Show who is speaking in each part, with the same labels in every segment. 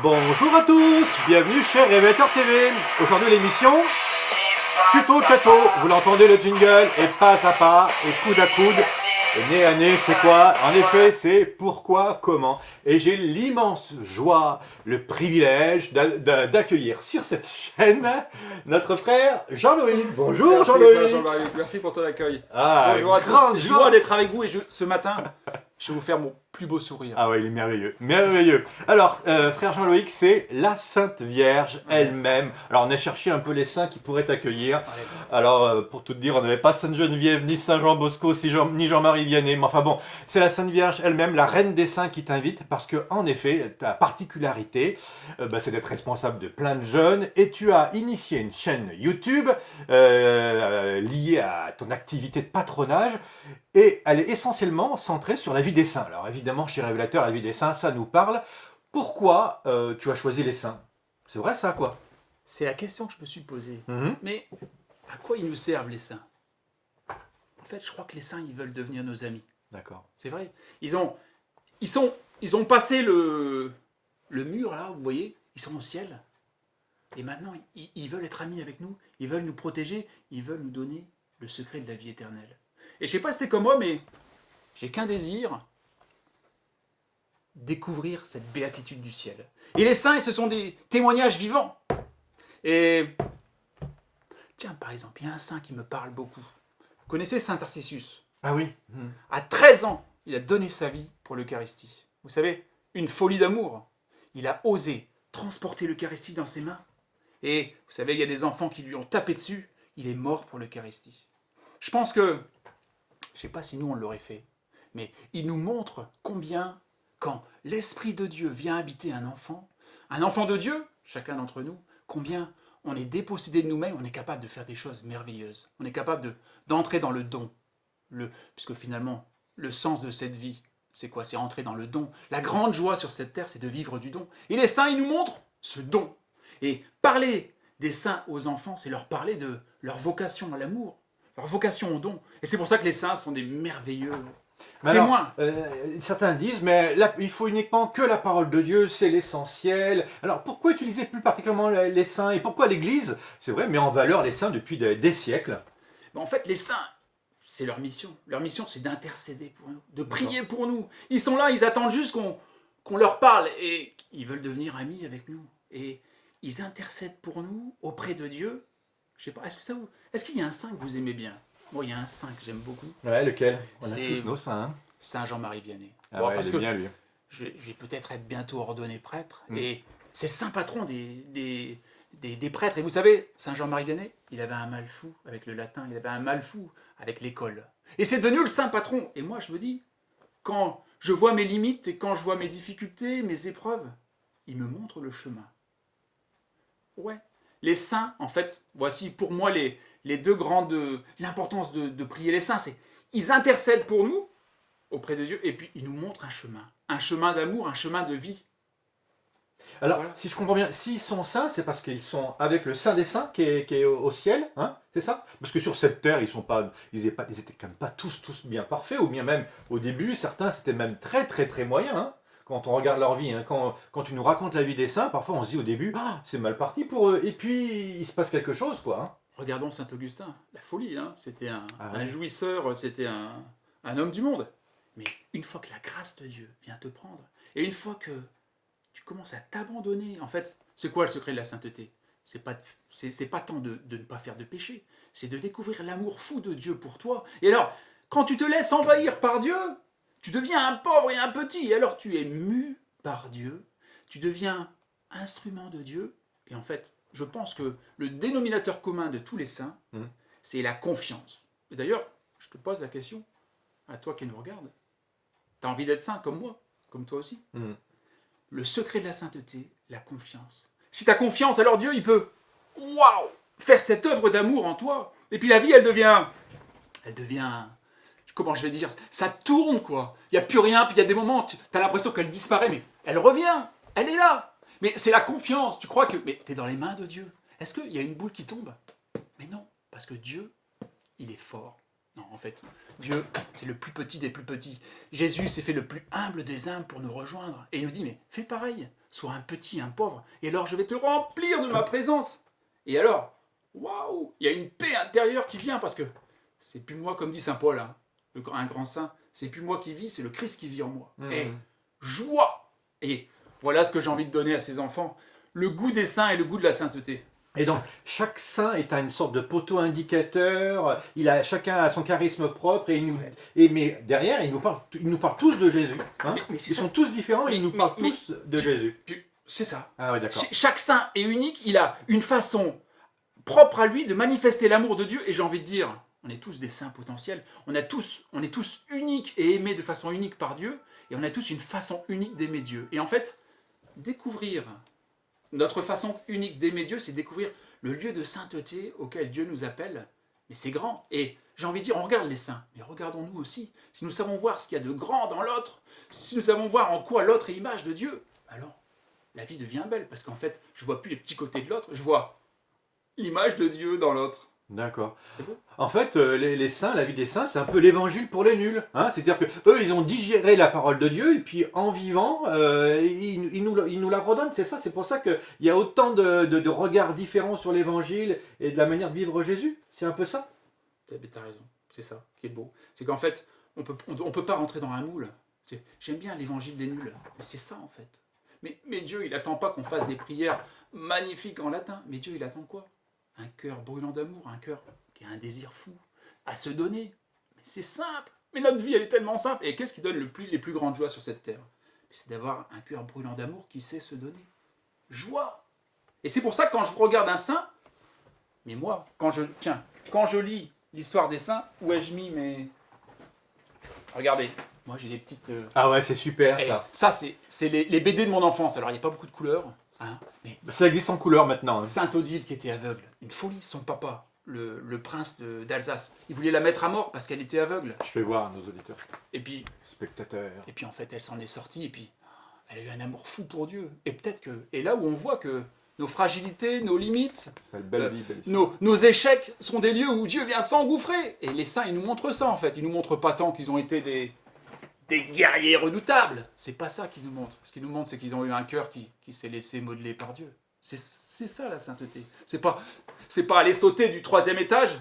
Speaker 1: Bonjour à tous, bienvenue chez Révélateur TV. Aujourd'hui l'émission Tuto Cato, vous l'entendez le jingle, et pas à pas, et coude à coude, et nez à nez, c'est quoi? En effet, c'est pourquoi, comment. Et j'ai l'immense joie, le privilège d'accueillir sur cette chaîne notre frère Jean-Louis. Bonjour
Speaker 2: Merci,
Speaker 1: Jean-Louis.
Speaker 2: Jean-Marie, merci pour ton accueil.
Speaker 1: Ah,
Speaker 2: Bonjour à
Speaker 1: grande
Speaker 2: tous. J'ai
Speaker 1: joie.
Speaker 2: joie d'être avec vous et ce matin, je vais vous faire mon plus beau sourire.
Speaker 1: Ah ouais, il est merveilleux, merveilleux. Alors, frère Jean-Loïc, c'est la Sainte Vierge elle-même. Alors, on a cherché un peu les saints qui pourraient t'accueillir.
Speaker 2: Allez.
Speaker 1: Alors, pour tout te dire, on n'avait pas Sainte Geneviève, ni Saint Jean Bosco, ni Jean-Marie Vianney. Mais enfin bon, c'est la Sainte Vierge elle-même, la reine des saints qui t'invite, parce que en effet, ta particularité, c'est d'être responsable de plein de jeunes, et tu as initié une chaîne YouTube liée à ton activité de patronage. Et elle est essentiellement centrée sur la vie des saints. Alors évidemment, chez Révélateur, la vie des saints, ça nous parle. Pourquoi tu as choisi les saints? C'est vrai ça, quoi?
Speaker 2: C'est la question que je me suis posée.
Speaker 1: Mhm.
Speaker 2: Mais à quoi ils nous servent les saints? En fait, je crois que les saints, ils veulent devenir nos amis.
Speaker 1: D'accord.
Speaker 2: C'est vrai. Ils ont passé le mur là, vous voyez, ils sont au ciel. Et maintenant, ils veulent être amis avec nous, ils veulent nous protéger, ils veulent nous donner le secret de la vie éternelle. Et je sais pas si c'était comme moi, mais j'ai qu'un désir, découvrir cette béatitude du ciel. Et les saints, ce sont des témoignages vivants. Et tiens, par exemple, il y a un saint qui me parle beaucoup. Vous connaissez Saint Tarcissus?
Speaker 1: Ah oui. Mhm.
Speaker 2: À 13 ans, il a donné sa vie pour l'Eucharistie. Vous savez, une folie d'amour. Il a osé transporter l'Eucharistie dans ses mains. Et vous savez, il y a des enfants qui lui ont tapé dessus. Il est mort pour l'Eucharistie. Je pense que, je ne sais pas si nous on l'aurait fait, mais il nous montre combien, quand l'Esprit de Dieu vient habiter un enfant de Dieu, chacun d'entre nous, combien on est dépossédé de nous-mêmes, on est capable de faire des choses merveilleuses. On est capable d'entrer dans le don. Puisque finalement, le sens de cette vie, c'est quoi? C'est entrer dans le don. La grande joie sur cette terre, c'est de vivre du don. Et les saints, ils nous montrent ce don. Et parler des saints aux enfants, c'est leur parler de leur vocation à l'amour, leur vocation au don. Et c'est pour ça que les saints sont des merveilleux
Speaker 1: Mais alors,
Speaker 2: témoins.
Speaker 1: certains disent, mais là, il faut uniquement que la parole de Dieu, c'est l'essentiel. Alors, pourquoi utiliser plus particulièrement les saints? Et pourquoi l'Église, c'est vrai, met en valeur les saints depuis des siècles?
Speaker 2: En fait, les saints, c'est leur mission. Leur mission, c'est d'intercéder pour nous, de prier pour nous. Ils sont là, ils attendent juste qu'on leur parle et ils veulent devenir amis avec nous. Et ils intercèdent pour nous auprès de Dieu. Je sais pas, est-ce qu'il y a un saint que vous aimez bien? Moi, il y a un saint que j'aime beaucoup.
Speaker 1: Ouais, lequel? On a
Speaker 2: C'est
Speaker 1: tous nos saints. Hein.
Speaker 2: Saint Jean-Marie Vianney.
Speaker 1: Ah ouais,
Speaker 2: Parce
Speaker 1: il est
Speaker 2: que
Speaker 1: bien lui.
Speaker 2: je vais peut-être être bientôt ordonné prêtre. Et c'est le saint patron des prêtres. Et vous savez, Saint Jean-Marie Vianney, il avait un mal fou avec le latin, il avait un mal fou avec l'école. Et c'est devenu le saint patron. Et moi, je me dis, quand je vois mes limites et quand je vois mes difficultés, mes épreuves, il me montre le chemin. Ouais. Les saints, en fait, voici pour moi les deux grandes... L'importance de prier les saints, c'est ils intercèdent pour nous auprès de Dieu et puis ils nous montrent un chemin d'amour, un chemin de vie.
Speaker 1: Alors,
Speaker 2: Voilà.
Speaker 1: si je comprends bien, s'ils sont saints, c'est parce qu'ils sont avec le Saint des Saints qui est au ciel, hein, c'est ça? Parce que sur cette terre, ils étaient quand même pas tous bien parfaits, ou bien même au début, certains c'était même très moyens, hein, quand on regarde leur vie. Hein. Quand tu nous racontes la vie des saints, parfois on se dit au début, ah, c'est mal parti pour eux, et puis il se passe quelque chose, quoi. Hein.
Speaker 2: Regardons Saint Augustin, la folie, hein. C'était
Speaker 1: Ah
Speaker 2: un
Speaker 1: ouais.
Speaker 2: jouisseur, c'était un homme du monde. Mais une fois que la grâce de Dieu vient te prendre, et une fois que tu commences à t'abandonner, en fait, c'est quoi le secret de la sainteté? C'est pas tant de ne pas faire de péché, c'est de découvrir l'amour fou de Dieu pour toi. Et alors, quand tu te laisses envahir par Dieu, tu deviens un pauvre et un petit, et alors tu es mu par Dieu, tu deviens instrument de Dieu, et en fait, je pense que le dénominateur commun de tous les saints, c'est la confiance. Et d'ailleurs, je te pose la question, à toi qui nous regardes, t'as envie d'être saint comme moi, comme toi aussi? Le secret de la sainteté, la confiance. Si tu as confiance, alors Dieu, il peut, waouh, faire cette œuvre d'amour en toi. Et puis la vie, elle devient, comment je vais dire, ça tourne quoi. Il n'y a plus rien, puis il y a des moments, tu as l'impression qu'elle disparaît, mais elle revient, elle est là. Mais c'est la confiance, tu crois que, mais tu es dans les mains de Dieu. Est-ce qu'il y a une boule qui tombe? Mais non, parce que Dieu, il est fort. Non, en fait, Dieu, c'est le plus petit des plus petits. Jésus s'est fait le plus humble des humbles pour nous rejoindre. Et il nous dit, mais fais pareil, sois un petit, un pauvre, et alors je vais te remplir de ma présence. Et alors, waouh, il y a une paix intérieure qui vient, parce que c'est plus moi, comme dit saint Paul, hein, un grand saint, c'est plus moi qui vis, c'est le Christ qui vit en moi. Et joie. Et voilà ce que j'ai envie de donner à ces enfants, le goût des saints et le goût de la sainteté.
Speaker 1: Et donc, chaque saint est une sorte de poteau indicateur, chacun a son charisme propre, mais derrière, ils nous parlent tous de Jésus. Hein.
Speaker 2: Mais c'est
Speaker 1: Ils
Speaker 2: ça.
Speaker 1: sont tous différents, ils nous parlent tous de Jésus.
Speaker 2: C'est ça.
Speaker 1: Ah oui, d'accord.
Speaker 2: Chaque saint est unique, il a une façon propre à lui de manifester l'amour de Dieu, et j'ai envie de dire, on est tous des saints potentiels, on est tous uniques et aimés de façon unique par Dieu, et on a tous une façon unique d'aimer Dieu. Et en fait, découvrir notre façon unique d'aimer Dieu, c'est découvrir le lieu de sainteté auquel Dieu nous appelle. Mais c'est grand. Et j'ai envie de dire, on regarde les saints, mais regardons-nous aussi. Si nous savons voir ce qu'il y a de grand dans l'autre, si nous savons voir en quoi l'autre est image de Dieu, alors la vie devient belle. Parce qu'en fait, je ne vois plus les petits côtés de l'autre, je vois l'image de Dieu dans l'autre.
Speaker 1: D'accord.
Speaker 2: C'est beau.
Speaker 1: En fait, les saints, la vie des saints, c'est un peu l'évangile pour les nuls. Hein. C'est-à-dire que eux, ils ont digéré la parole de Dieu, et puis en vivant, ils nous la redonnent. C'est ça. C'est pour ça qu'il y a autant de regards différents sur l'évangile et de la manière de vivre Jésus. C'est un peu ça.
Speaker 2: T'as raison. C'est ça qui est beau. C'est qu'en fait, on peut pas rentrer dans un moule. J'aime bien l'évangile des nuls. Mais c'est ça, en fait. Mais Dieu, il attend pas qu'on fasse des prières magnifiques en latin. Mais Dieu, il attend quoi? Un cœur brûlant d'amour, un cœur qui a un désir fou à se donner. Mais c'est simple. Mais notre vie, elle est tellement simple. Et qu'est-ce qui donne les plus grandes joies sur cette terre? C'est d'avoir un cœur brûlant d'amour qui sait se donner. Joie. Et c'est pour ça que quand je regarde un saint, mais moi, quand je lis l'histoire des saints, où ai-je mis mes... Regardez, moi j'ai des petites...
Speaker 1: Ah ouais, c'est super ça.
Speaker 2: Ça, c'est les BD de mon enfance. Alors, il n'y a pas beaucoup de couleurs. Hein, mais
Speaker 1: Ça existe en couleur maintenant. Hein.
Speaker 2: Sainte-Odile qui était aveugle. Une folie, son papa, le prince d'Alsace. Il voulait la mettre à mort parce qu'elle était aveugle.
Speaker 1: Je fais voir à nos auditeurs.
Speaker 2: Et puis en fait, elle s'en est sortie. Et puis, elle a eu un amour fou pour Dieu. Et peut-être que... Et là où on voit que nos fragilités, nos limites,
Speaker 1: belle vie, belle
Speaker 2: nos échecs sont des lieux où Dieu vient s'engouffrer. Et les saints, ils nous montrent ça, en fait. Ils nous montrent pas tant qu'ils ont été des guerriers redoutables. C'est pas ça qu'ils nous montrent. Ce qu'ils nous montrent, c'est qu'ils ont eu un cœur qui s'est laissé modeler par Dieu. C'est ça, la sainteté. C'est pas aller sauter du 3e étage.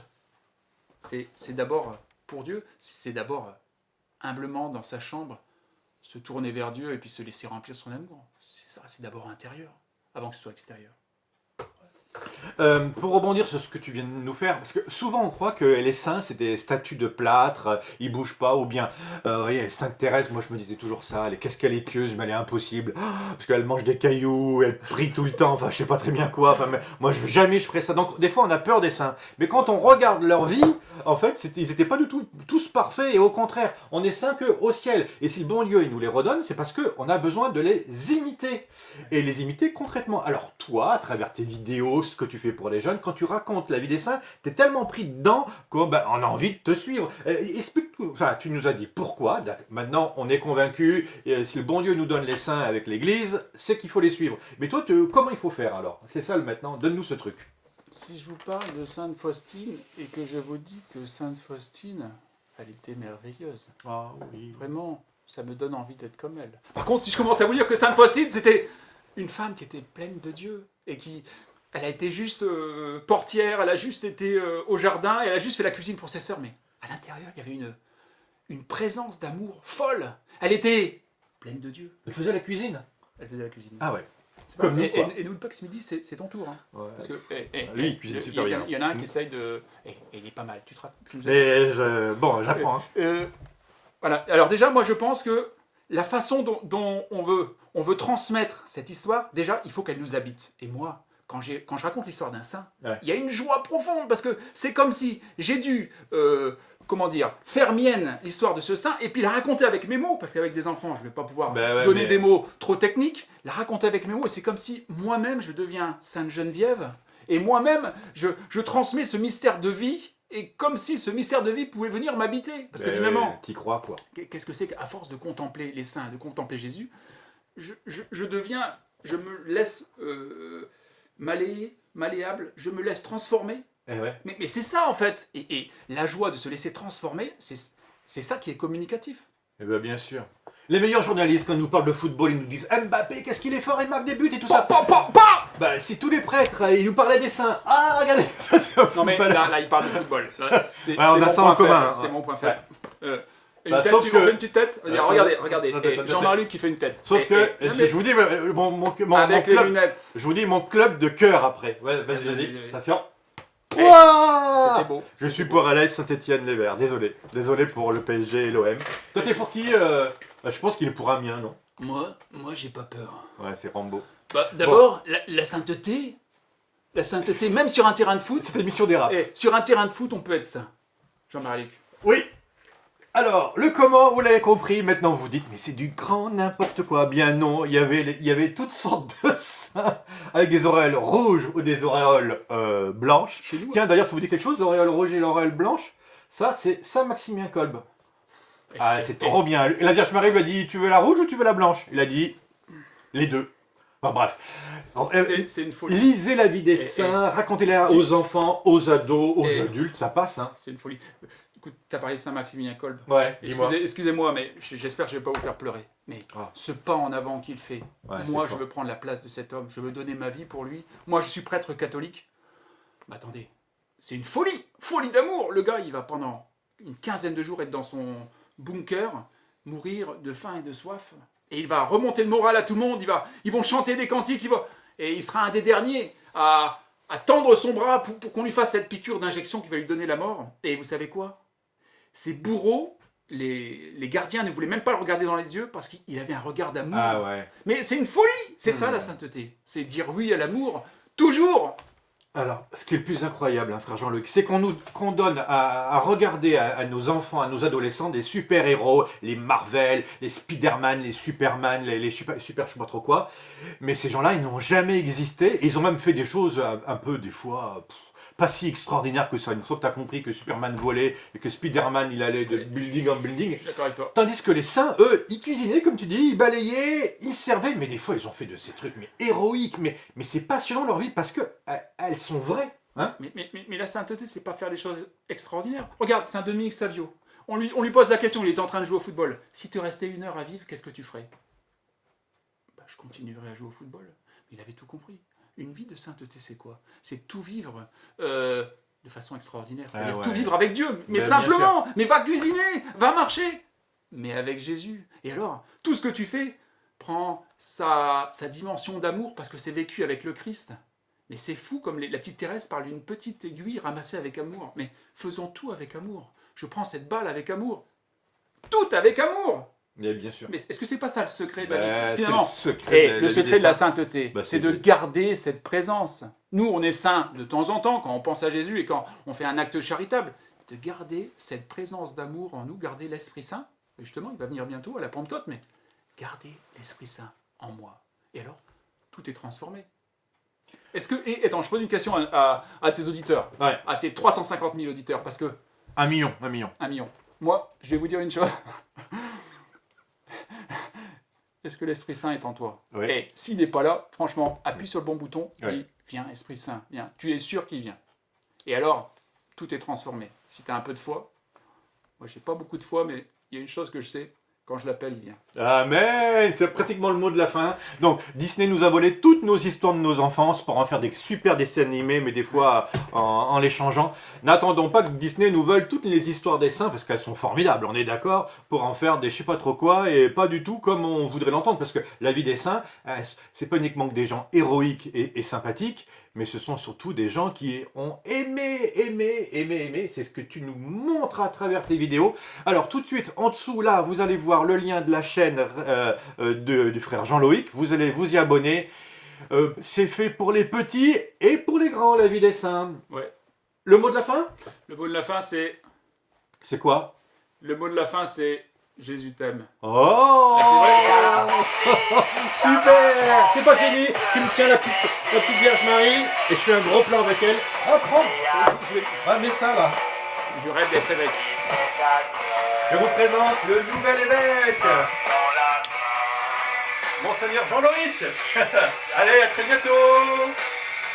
Speaker 2: C'est d'abord pour Dieu. C'est d'abord humblement dans sa chambre se tourner vers Dieu et puis se laisser remplir son amour. C'est ça, c'est d'abord intérieur, avant que ce soit extérieur.
Speaker 1: Pour rebondir sur ce que tu viens de nous faire, parce que souvent on croit que les saints c'est des statues de plâtre, ils bougent pas, ou bien Sainte Thérèse, moi je me disais toujours ça, qu'est-ce qu'elle est pieuse, mais elle est impossible, parce qu'elle mange des cailloux, elle prie tout le temps, enfin je sais pas très bien quoi, enfin mais, moi jamais je ferais ça, donc des fois on a peur des saints, mais quand on regarde leur vie, en fait ils étaient pas du tout tous parfaits, et au contraire, on est saints qu'au ciel, et si le bon Dieu il nous les redonne, c'est parce qu'on a besoin de les imiter, et les imiter concrètement. Alors toi, à travers tes vidéos, ce que tu fais pour les jeunes, quand tu racontes la vie des saints, tu es tellement pris dedans qu'on a envie de te suivre. Explique tout. Enfin, tu nous as dit pourquoi. Maintenant, on est convaincu. Si le bon Dieu nous donne les saints avec l'Église, c'est qu'il faut les suivre. Mais toi, comment il faut faire alors? C'est ça maintenant. Donne-nous ce truc.
Speaker 2: Si je vous parle de Sainte Faustine et que je vous dis que Sainte Faustine, elle était merveilleuse.
Speaker 1: Ah oui.
Speaker 2: Vraiment, ça me donne envie d'être comme elle. Par contre, si je commence à vous dire que Sainte Faustine, c'était une femme qui était pleine de Dieu et elle a été juste portière, elle a juste été au jardin, elle a juste fait la cuisine pour ses sœurs, mais à l'intérieur, il y avait une présence d'amour folle. Elle était pleine de Dieu.
Speaker 1: Elle faisait la cuisine.
Speaker 2: Elle faisait la cuisine.
Speaker 1: Ah ouais.
Speaker 2: Comme nous, quoi. Et n'oublie pas que ce midi, c'est ton tour. Hein.
Speaker 1: Ouais.
Speaker 2: Parce que,
Speaker 1: lui, il cuisine super bien.
Speaker 2: Il y en a un qui essaye de... il est pas mal, tu te rappelles?
Speaker 1: Bon, j'apprends.
Speaker 2: Voilà. Alors déjà, moi je pense que la façon dont on veut transmettre cette histoire, déjà, il faut qu'elle nous habite. Et moi, quand je raconte l'histoire d'un saint, il y a une joie profonde, parce que c'est comme si j'ai dû, faire mienne l'histoire de ce saint, et puis la raconter avec mes mots, parce qu'avec des enfants, je ne vais pas pouvoir donner des mots trop techniques, la raconter avec mes mots, et c'est comme si moi-même, je deviens Sainte Geneviève, et moi-même, je transmets ce mystère de vie, et comme si ce mystère de vie pouvait venir m'habiter. Parce que finalement,
Speaker 1: t'y crois quoi.
Speaker 2: Qu'est-ce que c'est qu'à force de contempler les saints, de contempler Jésus, je me laisse malléable, je me laisse transformer. Mais c'est ça en fait. Et la joie de se laisser transformer, c'est ça qui est communicatif.
Speaker 1: Eh bien sûr. Les meilleurs journalistes, quand ils nous parlent de football, ils nous disent Mbappé, qu'est-ce qu'il est fort, il marque des buts et tout ça. Bah, si tous les prêtres, ils nous parlaient des saints. Ah, regardez, ça c'est un
Speaker 2: Non mais
Speaker 1: footballeur.
Speaker 2: là, il parle de football. Là, c'est
Speaker 1: Ouais, on a
Speaker 2: mon
Speaker 1: ça en
Speaker 2: point
Speaker 1: commun,
Speaker 2: faible,
Speaker 1: hein.
Speaker 2: C'est mon point faible. Une
Speaker 1: Bah,
Speaker 2: tête,
Speaker 1: sauf
Speaker 2: tu
Speaker 1: que-
Speaker 2: fais une petite tête. Regardez.
Speaker 1: Attends,
Speaker 2: Et Jean-Marie qui fait une tête.
Speaker 1: Sauf
Speaker 2: Et-
Speaker 1: que,
Speaker 2: non, mais
Speaker 1: je vous dis, mon
Speaker 2: avec les
Speaker 1: club,
Speaker 2: lunettes.
Speaker 1: je vous dis mon club de cœur après. Ouais, vas-y,
Speaker 2: Vas-y.
Speaker 1: vas-y. Attention.
Speaker 2: Eh,
Speaker 1: Ouah
Speaker 2: C'était beau.
Speaker 1: Je suis pour Alès Saint-Etienne les Verts. Désolé pour le PSG et l'OM. Toi, t'es pour qui bah, je pense qu'il est pour Amiens, non?
Speaker 2: Moi, j'ai pas peur.
Speaker 1: Ouais, c'est Rambo.
Speaker 2: Bah, d'abord, la sainteté, même sur un terrain de foot.
Speaker 1: Cette émission dérape.
Speaker 2: Sur un terrain de foot, on peut être saint. Jean-Marie Luc.
Speaker 1: Oui. Alors, le comment, vous l'avez compris, maintenant vous dites, mais c'est du grand n'importe quoi. Bien non, il y avait toutes sortes de saints avec des auréoles rouges ou des auréoles blanches.
Speaker 2: Chez nous.
Speaker 1: Tiens, d'ailleurs, ça vous dit quelque chose, l'auréole rouge et l'auréole blanche? Ça, c'est Saint-Maximien Kolb. Ah, c'est trop bien. La Vierge Marie lui a dit, tu veux la rouge ou tu veux la blanche? Il a dit, les deux. Enfin bref.
Speaker 2: C'est une folie.
Speaker 1: Lisez la vie des saints, racontez-la aux enfants, aux ados, aux adultes, ça passe, hein.
Speaker 2: C'est une folie. Écoute, t'as parlé de Saint-Maximilien Kolb.
Speaker 1: Ouais, dis-moi.
Speaker 2: Excusez-moi, mais j'espère que je vais pas vous faire pleurer. Mais ce pas en avant qu'il fait,
Speaker 1: Ouais,
Speaker 2: moi
Speaker 1: c'est
Speaker 2: je
Speaker 1: fort.
Speaker 2: veux prendre la place de cet homme, je veux donner ma vie pour lui. Moi je suis prêtre catholique. Mais attendez, c'est une folie d'amour. Le gars, il va pendant une quinzaine de jours être dans son bunker, mourir de faim et de soif. Et il va remonter le moral à tout le monde, ils vont chanter des cantiques, et il sera un des derniers à tendre son bras pour qu'on lui fasse cette piqûre d'injection qui va lui donner la mort. Et vous savez quoi? Ces bourreaux, les gardiens ne voulaient même pas le regarder dans les yeux parce qu'il avait un regard d'amour.
Speaker 1: Ah ouais.
Speaker 2: Mais c'est une folie. C'est ça la sainteté. C'est dire oui à l'amour, toujours.
Speaker 1: Alors, ce qui est le plus incroyable, hein, frère Jean-Luc, c'est qu'on donne à regarder à nos enfants, à nos adolescents, des super-héros, les Marvel, les Spider-Man, les Superman, les super, je sais pas trop quoi. Mais ces gens-là, ils n'ont jamais existé. Et ils ont même fait des choses un peu, des fois, pas si extraordinaires que ça. Une fois que tu as compris que Superman volait et que Spider-Man, il allait de building en building.
Speaker 2: Je suis d'accord avec toi.
Speaker 1: Tandis que les saints, eux, ils cuisinaient, comme tu dis, ils balayaient, ils servaient, mais des fois, ils ont fait de ces trucs mais héroïques, mais c'est passionnant leur vie parce que elles sont vraies. Hein.
Speaker 2: Mais la sainteté, c'est pas faire des choses extraordinaires. Regarde, Saint Dominique Savio. On lui pose la question, il était en train de jouer au football. Si tu restais 1 heure à vivre, qu'est-ce que tu ferais? Bah, je continuerais à jouer au football. Mais il avait tout compris. Une vie de sainteté, c'est quoi? C'est tout vivre de façon extraordinaire. C'est-à-dire tout vivre avec Dieu, mais simplement. Mais va cuisiner, va marcher. Mais avec Jésus. Et alors, tout ce que tu fais prend sa dimension d'amour parce que c'est vécu avec le Christ. Mais c'est fou comme la petite Thérèse parle d'une petite aiguille ramassée avec amour. Mais faisons tout avec amour. Je prends cette balle avec amour. Tout avec amour.
Speaker 1: Mais bien sûr.
Speaker 2: Mais est-ce que c'est pas ça le secret de la vie?
Speaker 1: Finalement, le
Speaker 2: secret de la sainteté,
Speaker 1: bah,
Speaker 2: c'est de garder cette présence. Nous, on est saints de temps en temps quand on pense à Jésus et quand on fait un acte charitable. De garder cette présence d'amour en nous, garder l'Esprit Saint. Et justement, il va venir bientôt à la Pentecôte, mais garder l'Esprit Saint en moi. Et alors, tout est transformé. Attends, je pose une question à tes auditeurs, à tes 350 000 auditeurs, parce que...
Speaker 1: 1 million.
Speaker 2: 1 million. Moi, je vais vous dire une chose. Est-ce que l'Esprit Saint est en toi?
Speaker 1: Oui.
Speaker 2: Et s'il n'est pas là, franchement, appuie sur le bon bouton,
Speaker 1: Oui.
Speaker 2: dis, viens, Esprit Saint, viens. Tu es sûr qu'il vient. Et alors, tout est transformé. Si tu as un peu de foi, moi, j'ai pas beaucoup de foi, mais il y a une chose que je sais, quand je l'appelle, il vient.
Speaker 1: Amen. C'est pratiquement le mot de la fin. Donc, Disney nous a volé toutes nos histoires de nos enfances pour en faire des super dessins animés, mais des fois en les changeant. N'attendons pas que Disney nous vole toutes les histoires des saints, parce qu'elles sont formidables, on est d'accord, pour en faire des je sais pas trop quoi, et pas du tout comme on voudrait l'entendre, parce que la vie des saints, c'est pas uniquement que des gens héroïques et sympathiques, mais ce sont surtout des gens qui ont aimé. C'est ce que tu nous montres à travers tes vidéos. Alors tout de suite, en dessous, là, vous allez voir le lien de la chaîne du frère Jean-Loïc. Vous allez vous y abonner. C'est fait pour les petits et pour les grands, la vie des saints.
Speaker 2: Ouais.
Speaker 1: Le mot de la fin?
Speaker 2: Le mot de la fin, c'est...
Speaker 1: C'est quoi?
Speaker 2: Le mot de la fin, c'est... Jésus t'aime.
Speaker 1: Oh,
Speaker 2: Ah,
Speaker 1: super! C'est pas fini. Tu me tiens la petite Vierge Marie et je fais un gros plan avec elle. Oh, prends. Mets ça là.
Speaker 2: Je rêve d'être évêque.
Speaker 1: Je vous présente le nouvel évêque. Monseigneur Jean-Loïc. Allez, à très bientôt.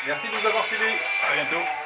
Speaker 1: Merci de nous avoir suivis.
Speaker 2: À bientôt.